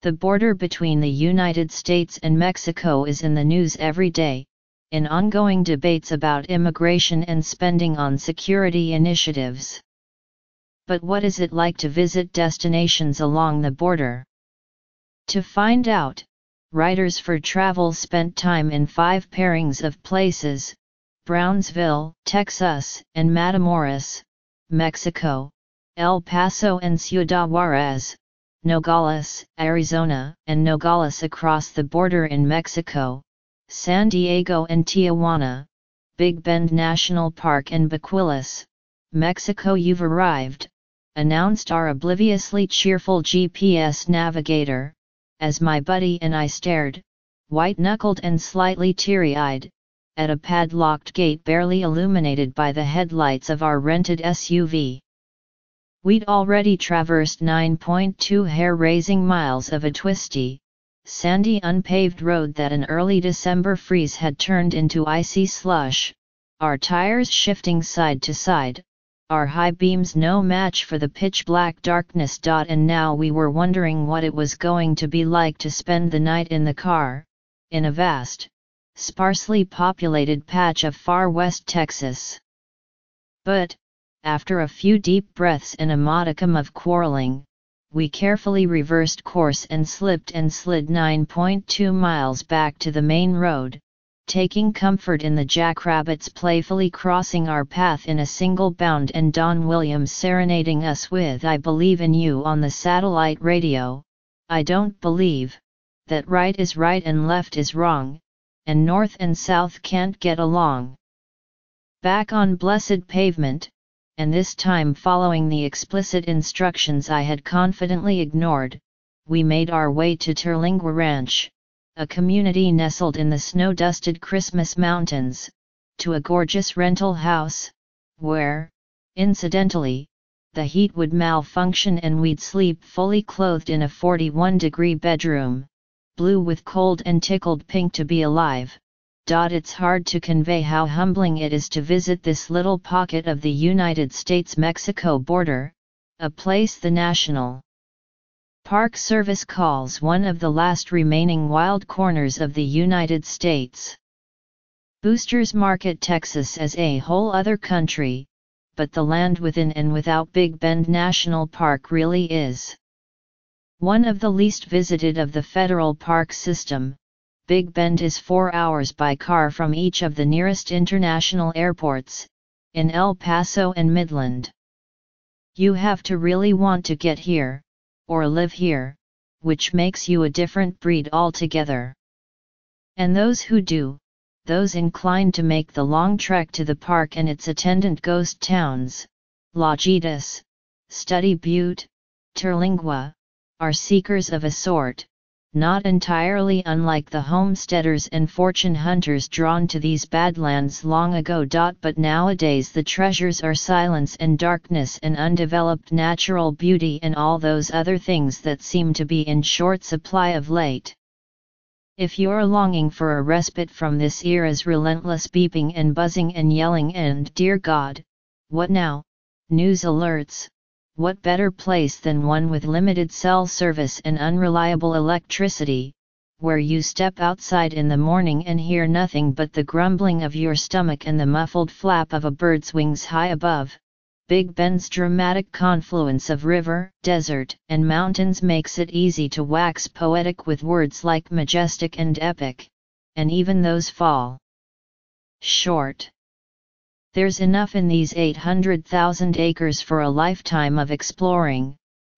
The border between the United States and Mexico is in the news every day, in ongoing debates about immigration and spending on security initiatives. But what is it like to visit destinations along the border? To find out, writers for travel spent time in 5 pairings of places: Brownsville, Texas, and Matamoros, Mexico; El Paso and Ciudad Juárez, Nogales, Arizona, and Nogales across the border in Mexico; San Diego and Tijuana, Big Bend National Park and Baquilas, Mexico. You've arrived, announced our obliviously cheerful GPS navigator, as my buddy and I stared, white-knuckled and slightly teary-eyed, at a padlocked gate barely illuminated by the headlights of our rented SUV. We'd already traversed 9.2 hair-raising miles of a twisty, sandy unpaved road that an early December freeze had turned into icy slush, our tires shifting side to side, our high beams no match for the pitch-black darkness. And now we were wondering what it was going to be like to spend the night in the car, in a vast, sparsely populated patch of far west Texas. But, after a few deep breaths and a modicum of quarreling, we carefully reversed course and slipped and slid 9.2 miles back to the main road, taking comfort in the jackrabbits playfully crossing our path in a single bound and Don Williams serenading us with "I Believe in You" on the satellite radio. I don't believe that right is right and left is wrong, and north and south can't get along. Back on blessed pavement, and this time following the explicit instructions I had confidently ignored, we made our way to Terlingua Ranch, a community nestled in the snow-dusted Christmas Mountains, to a gorgeous rental house, where, incidentally, the heat would malfunction and we'd sleep fully clothed in a 41-degree bedroom, blue with cold and tickled pink to be alive. It's hard to convey how humbling it is to visit this little pocket of the United States-Mexico border, a place the National Park Service calls one of the last remaining wild corners of the United States. Boosters market Texas as a whole other country, but the land within and without Big Bend National Park really is one of the least visited of the federal park system. Big Bend is 4 hours by car from each of the nearest international airports, in El Paso and Midland. You have to really want to get here, or live here, which makes you a different breed altogether. And those who do, those inclined to make the long trek to the park and its attendant ghost towns, Lajitas, Study Butte, Terlingua, are seekers of a sort, not entirely unlike the homesteaders and fortune hunters drawn to these badlands long ago. But nowadays the treasures are silence and darkness and undeveloped natural beauty and all those other things that seem to be in short supply of late. If you're longing for a respite from this era's relentless beeping and buzzing and yelling and, dear God, what now, news alerts, what better place than one with limited cell service and unreliable electricity, where you step outside in the morning and hear nothing but the grumbling of your stomach and the muffled flap of a bird's wings high above. Big Bend's dramatic confluence of river, desert, and mountains makes it easy to wax poetic with words like majestic and epic, and even those fall short. There's enough in these 800,000 acres for a lifetime of exploring,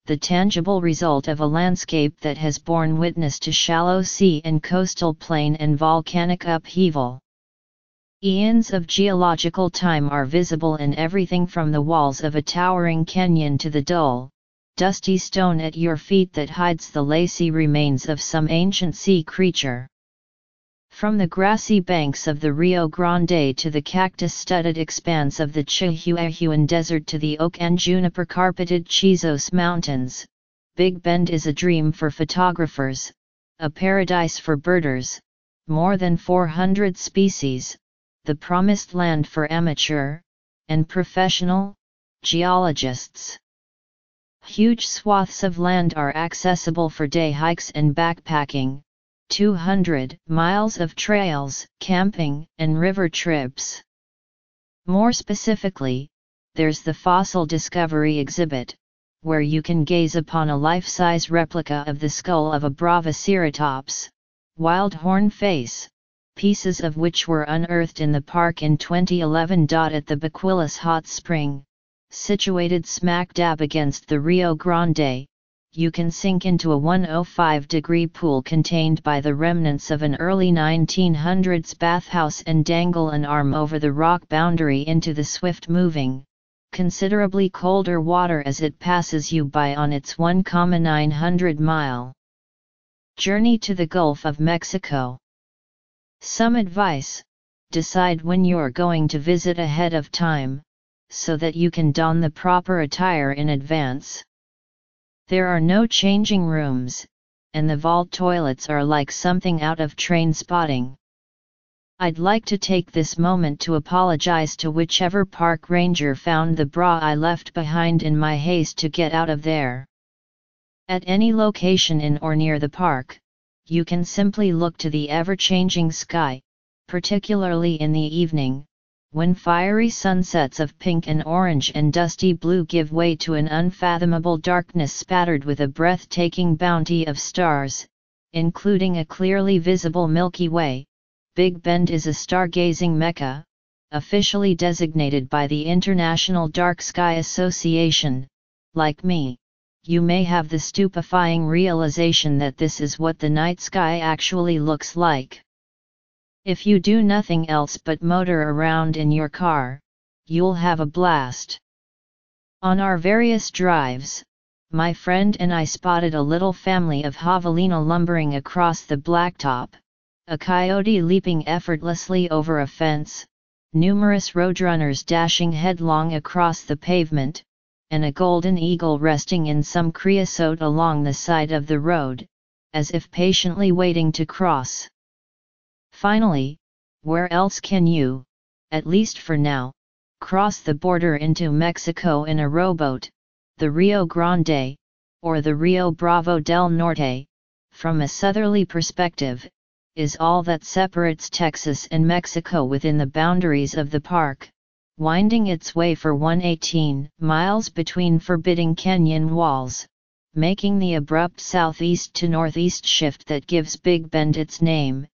the tangible result of a landscape that has borne witness to shallow sea and coastal plain and volcanic upheaval. Eons of geological time are visible in everything from the walls of a towering canyon to the dull, dusty stone at your feet that hides the lacy remains of some ancient sea creature. From the grassy banks of the Rio Grande to the cactus-studded expanse of the Chihuahuan Desert to the oak and juniper-carpeted Chizos Mountains, Big Bend is a dream for photographers, a paradise for birders, more than 400 species, the promised land for amateur and professional geologists. Huge swaths of land are accessible for day hikes and backpacking, 200 miles of trails, camping, and river trips. More specifically, there's the Fossil Discovery exhibit, where you can gaze upon a life-size replica of the skull of a Bravoceratops, wild horn face, pieces of which were unearthed in the park in 2011. At the Bequillas Hot Spring, situated smack dab against the Rio Grande, you can sink into a 105-degree pool contained by the remnants of an early 1900s bathhouse and dangle an arm over the rock boundary into the swift-moving, considerably colder water as it passes you by on its 1,900-mile journey to the Gulf of Mexico. Some advice: decide when you're going to visit ahead of time, so that you can don the proper attire in advance. There are no changing rooms, and the vault toilets are like something out of Train Spotting. I'd like to take this moment to apologize to whichever park ranger found the bra I left behind in my haste to get out of there. At any location in or near the park, you can simply look to the ever-changing sky, particularly in the evening, when fiery sunsets of pink and orange and dusty blue give way to an unfathomable darkness spattered with a breathtaking bounty of stars, including a clearly visible Milky Way. Big Bend is a stargazing mecca, officially designated by the International Dark Sky Association. Like me, you may have the stupefying realization that this is what the night sky actually looks like. If you do nothing else but motor around in your car, you'll have a blast. On our various drives, my friend and I spotted a little family of javelina lumbering across the blacktop, a coyote leaping effortlessly over a fence, numerous roadrunners dashing headlong across the pavement, and a golden eagle resting in some creosote along the side of the road, as if patiently waiting to cross. Finally, where else can you, at least for now, cross the border into Mexico in a rowboat? The Rio Grande, or the Rio Bravo del Norte, from a southerly perspective, is all that separates Texas and Mexico within the boundaries of the park, winding its way for 118 miles between forbidding canyon walls, making the abrupt southeast to northeast shift that gives Big Bend its name,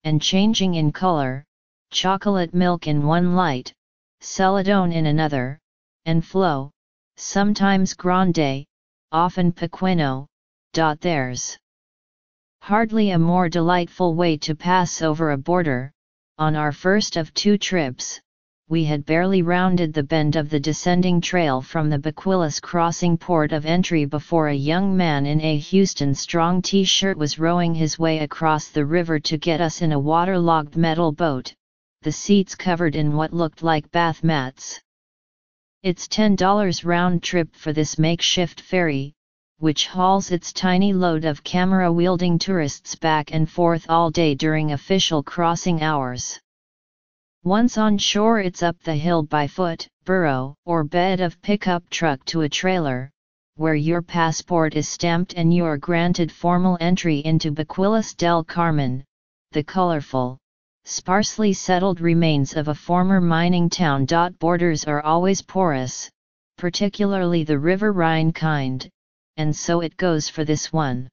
and changing in color: chocolate milk in one light, celadone in another, and flow, sometimes grande, often pequeño. There's hardly a more delightful way to pass over a border. On our first of 2 trips, we had barely rounded the bend of the descending trail from the Bequillas crossing port of entry before a young man in a Houston Strong t-shirt was rowing his way across the river to get us in a waterlogged metal boat, the seats covered in what looked like bath mats. It's $10 round trip for this makeshift ferry, which hauls its tiny load of camera-wielding tourists back and forth all day during official crossing hours. Once on shore, it's up the hill by foot, burro, or bed of pickup truck to a trailer, where your passport is stamped and you're granted formal entry into Bequillas del Carmen, the colorful, sparsely settled remains of a former mining town. Borders are always porous, particularly the River Rhine kind, and so it goes for this one.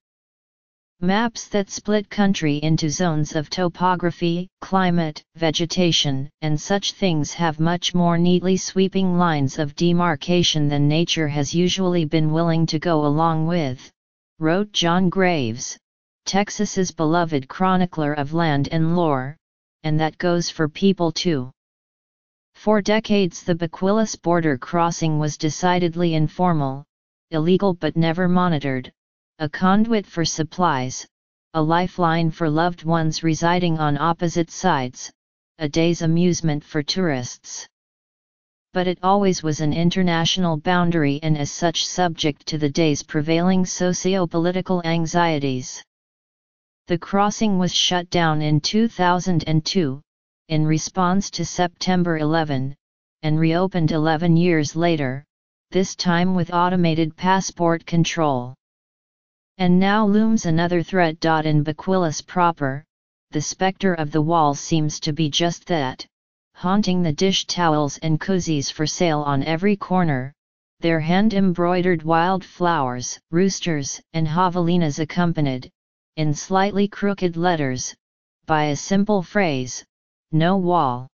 Maps that split country into zones of topography, climate, vegetation, and such things have much more neatly sweeping lines of demarcation than nature has usually been willing to go along with, wrote John Graves, Texas's beloved chronicler of land and lore, and that goes for people too. For decades the Bequillas border crossing was decidedly informal, illegal but never monitored, a conduit for supplies, a lifeline for loved ones residing on opposite sides, a day's amusement for tourists. But it always was an international boundary and as such subject to the day's prevailing socio-political anxieties. The crossing was shut down in 2002, in response to September 11, and reopened 11 years later, this time with automated passport control. And now looms another threat. In Baquilis proper, the specter of the walls seems to be just that, haunting the dish towels and cozies for sale on every corner, their hand-embroidered wildflowers, roosters, and javelinas accompanied, in slightly crooked letters, by a simple phrase, "No wall."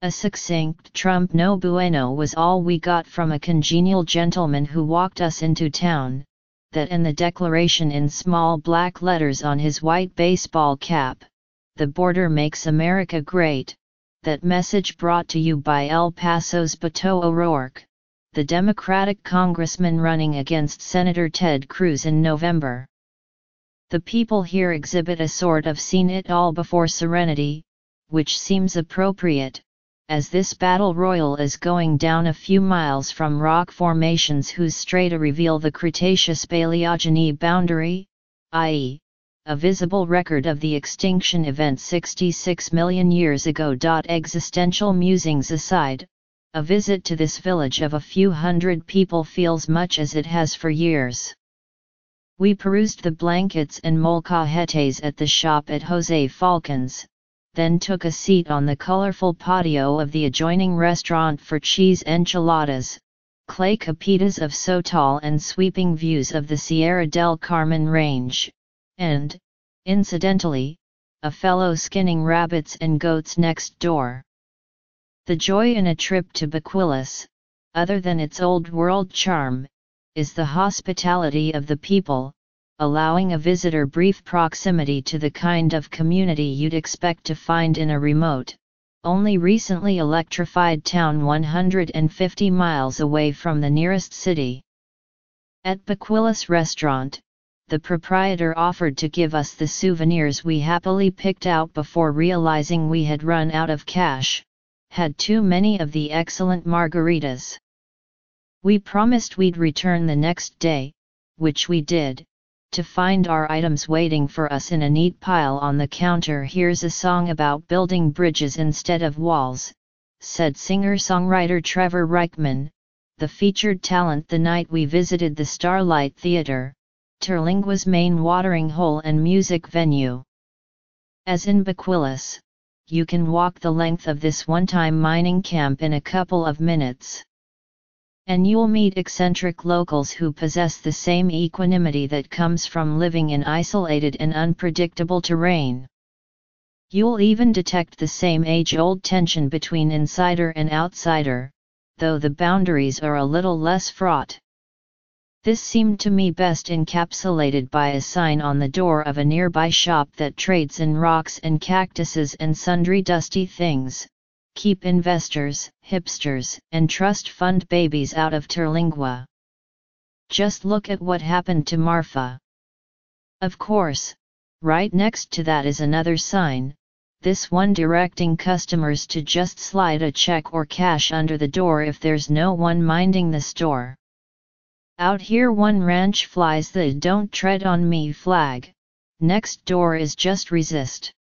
A succinct Trump no bueno was all we got from a congenial gentleman who walked us into town, that and the declaration in small black letters on his white baseball cap, "The border makes America great," that message brought to you by El Paso's Beto O'Rourke, the Democratic congressman running against Senator Ted Cruz in November. The people here exhibit a sort of seen it all before serenity, which seems appropriate, as this battle royal is going down a few miles from rock formations whose strata reveal the Cretaceous-Paleogene boundary, i.e., a visible record of the extinction event 66 million years ago. Existential musings aside, a visit to this village of a few hundred people feels much as it has for years. We perused the blankets and molcajetes at the shop at Jose Falcon's, then took a seat on the colorful patio of the adjoining restaurant for cheese enchiladas, clay capitas of Sotal and sweeping views of the Sierra del Carmen range, and, incidentally, a fellow skinning rabbits and goats next door. The joy in a trip to Baquilis, other than its old-world charm, is the hospitality of the people, allowing a visitor brief proximity to the kind of community you'd expect to find in a remote, only recently electrified town 150 miles away from the nearest city. At Baquilis restaurant, the proprietor offered to give us the souvenirs we happily picked out before realizing we had run out of cash, had too many of the excellent margaritas. We promised we'd return the next day, which we did, to find our items waiting for us in a neat pile on the counter. "Here's a song about building bridges instead of walls," said singer-songwriter Trevor Reichman, the featured talent the night we visited the Starlight Theatre, Terlingua's main watering hole and music venue. As in Baquilis, you can walk the length of this one-time mining camp in a couple of minutes. And you'll meet eccentric locals who possess the same equanimity that comes from living in isolated and unpredictable terrain. You'll even detect the same age-old tension between insider and outsider, though the boundaries are a little less fraught. This seemed to me best encapsulated by a sign on the door of a nearby shop that trades in rocks and cactuses and sundry dusty things. "Keep investors, hipsters, and trust fund babies out of Terlingua. Just look at what happened to Marfa." Of course, right next to that is another sign, this one directing customers to just slide a check or cash under the door if there's no one minding the store. Out here one ranch flies the "Don't Tread on Me" flag, next door is just resist.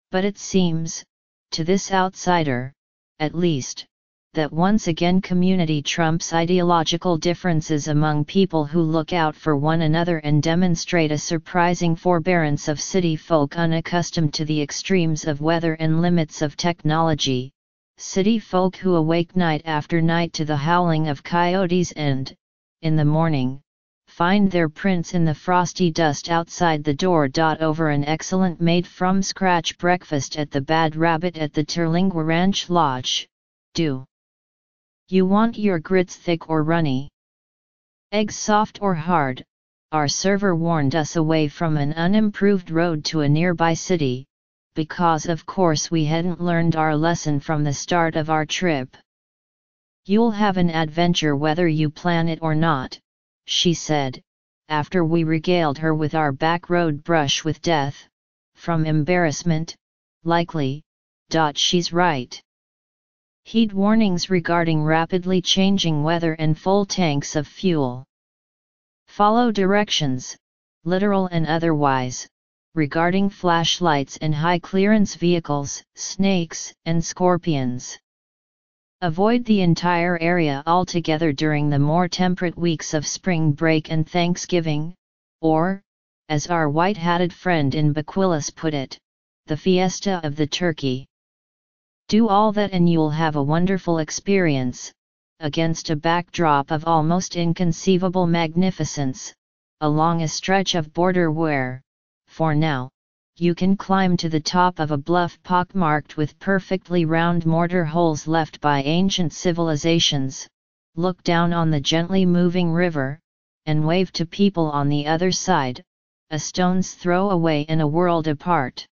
But it seems, to this outsider, at least, that once again community trumps ideological differences among people who look out for one another and demonstrate a surprising forbearance of city folk unaccustomed to the extremes of weather and limits of technology, city folk who awake night after night to the howling of coyotes and, in the morning, find their prints in the frosty dust outside the door. Over an excellent made-from-scratch breakfast at the Bad Rabbit at the Terlingua Ranch Lodge, do you want your grits thick or runny? Eggs soft or hard? Our server warned us away from an unimproved road to a nearby city, because of course we hadn't learned our lesson from the start of our trip. "You'll have an adventure whether you plan it or not," she said, after we regaled her with our back road brush with death, from embarrassment, likely. She's right. Heed warnings regarding rapidly changing weather and full tanks of fuel. Follow directions, literal and otherwise, regarding flashlights and high-clearance vehicles, snakes, and scorpions. Avoid the entire area altogether during the more temperate weeks of spring break and Thanksgiving, or, as our white-hatted friend in Baquilas put it, the fiesta of the turkey. Do all that and you'll have a wonderful experience, against a backdrop of almost inconceivable magnificence, along a stretch of border where, for now, you can climb to the top of a bluff pockmarked with perfectly round mortar holes left by ancient civilizations, look down on the gently moving river, and wave to people on the other side, a stone's throw away in a world apart.